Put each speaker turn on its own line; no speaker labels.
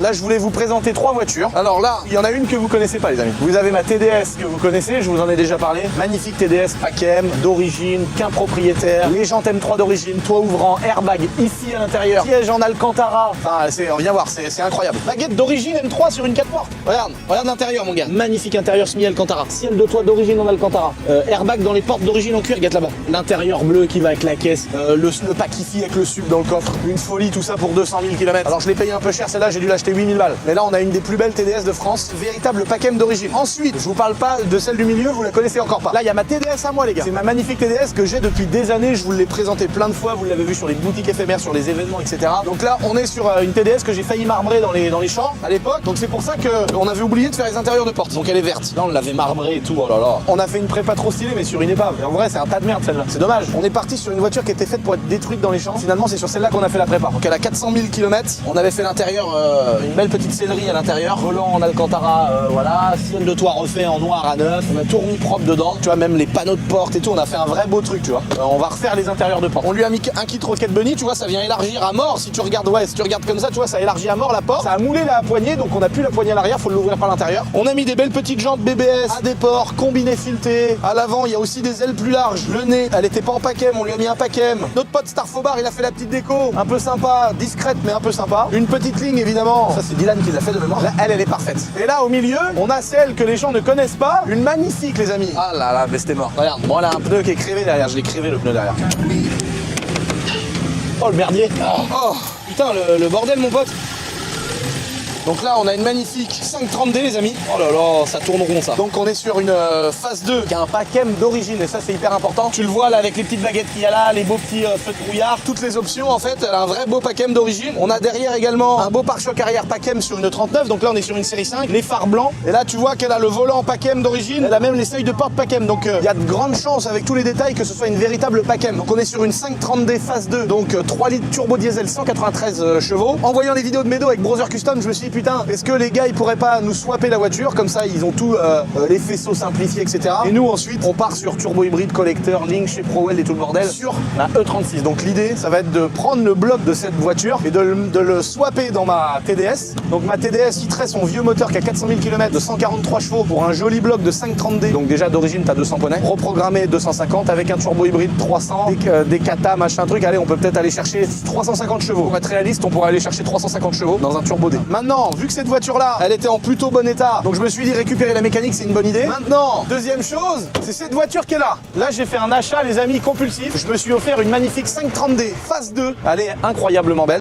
Là, je voulais vous présenter 3 voitures. Alors là, il y en a une que vous connaissez pas, les amis. Vous avez ma TDS que vous connaissez, je vous en ai déjà parlé. Magnifique TDS Pacem, d'origine, qu'un propriétaire. Les jantes M3 d'origine, toit ouvrant, airbag ici à l'intérieur, siège en Alcantara. Enfin, viens voir, c'est incroyable. Baguette d'origine M3 sur une 4 portes. Regarde l'intérieur, mon gars. Magnifique intérieur semi-Alcantara. Ciel de toit d'origine en Alcantara. Airbag dans les portes d'origine en cuir, regarde là-bas. L'intérieur bleu qui va avec la caisse. Le pack ici avec le sub dans le coffre. Une folie, tout ça pour 200 000 km. Alors, je l'ai payé un peu cher, celle-là, j'ai dû l'acheter 8000 balles. Mais là, on a une des plus belles TDS de France, véritable Pacem d'origine. Ensuite, je vous parle pas de celle du milieu, vous la connaissez encore pas. Là, il y a ma TDS à moi, les gars. C'est ma magnifique TDS que j'ai depuis des années. Je vous l'ai présentée plein de fois. Vous l'avez vu sur les boutiques éphémères, sur les événements, etc. Donc là, on est sur une TDS que j'ai failli marbrer dans les champs à l'époque. Donc c'est pour ça qu'on avait oublié de faire les intérieurs de porte. Donc elle est verte. Là, on l'avait marbrée et tout. Oh là là. On a fait une prépa trop stylée, mais sur une épave. Et en vrai, c'est un tas de merde celle-là. C'est dommage. On est parti sur une voiture qui était faite pour être détruite dans les champs. Finalement, c'est sur celle-là qu'on a fait la prépa. Donc elle a 400 000 km. On avait fait l'intérieur, une belle petite sellerie à l'intérieur. Volant en Alcantara, voilà, ciel de toit refait en noir à neuf, on a tout remis propre dedans, tu vois, même les panneaux de porte et tout, on a fait un vrai beau truc, tu vois. On va refaire les intérieurs de porte. On lui a mis un kit Rocket Bunny, tu vois, ça vient élargir à mort, si tu regardes, ouais, si tu regardes comme ça, tu vois, ça élargit à mort la porte, ça a moulé la poignée, donc on a plus la poignée à l'arrière, faut l'ouvrir par l'intérieur. On a mis des belles petites jantes BBS, à des ports, combiné fileté, à l'avant, il y a aussi des ailes plus larges, le nez, elle était pas en Pacem, on lui a mis un Pacem. Notre pote Starfobar, il a fait la petite déco, un peu sympa, discrète mais un peu sympa. Une petite ligne évidemment, ça c'est Dylan qui l'a fait de mémoire. Là, elle est parfaite. Et là, au milieu, on a celle que les gens ne connaissent pas. Une magnifique, les amis. Ah là là, mais c'était mort. Regarde, bon, elle a un pneu qui est crevé derrière. Je l'ai crevé, le pneu derrière. Oh, le merdier. Oh, putain, le bordel, mon pote. Donc là, on a une magnifique 530D, les amis. Oh là là, ça tourne rond, ça. Donc on est sur une phase 2 qui a un Pacem d'origine, et ça, c'est hyper important. Tu le vois là avec les petites baguettes qu'il y a là, les beaux petits feux de brouillard, toutes les options, en fait, elle a un vrai beau Pacem d'origine. On a derrière également un beau pare-choc arrière Pacem sur une 39, donc là, on est sur une série 5, les phares blancs. Et là, tu vois qu'elle a le volant Pacem d'origine, elle a même les seuils de porte Pacem. Donc il y a de grandes chances, avec tous les détails, que ce soit une véritable Pacem. Donc on est sur une 530D phase 2, donc 3 litres turbo diesel, 193 chevaux. En voyant les vidéos de Medo avec Brother Custom, je me suis dit, putain, est-ce que les gars ils pourraient pas nous swapper la voiture, comme ça ils ont tout les faisceaux simplifiés, etc. Et nous ensuite on part sur turbo hybride, collecteur, Link chez ProWell et tout le bordel sur la E36. Donc l'idée ça va être de prendre le bloc de cette voiture et de le swapper dans ma TDS. Donc ma TDS quitterait son vieux moteur qui a 400 000 km de 143 chevaux pour un joli bloc de 530D. Donc déjà d'origine t'as 200 poneys, reprogrammé 250 avec un turbo hybride 300, des kata machin truc. Allez, on peut peut-être aller chercher 350 chevaux. Pour être réaliste, on pourrait aller chercher 350 chevaux dans un turbo D. Maintenant, vu que cette voiture là, elle était en plutôt bon état, donc je me suis dit récupérer la mécanique c'est une bonne idée. Maintenant, deuxième chose, c'est cette voiture qui est là. Là j'ai fait un achat, les amis, compulsif. Je me suis offert une magnifique 530D phase 2. Elle est incroyablement belle.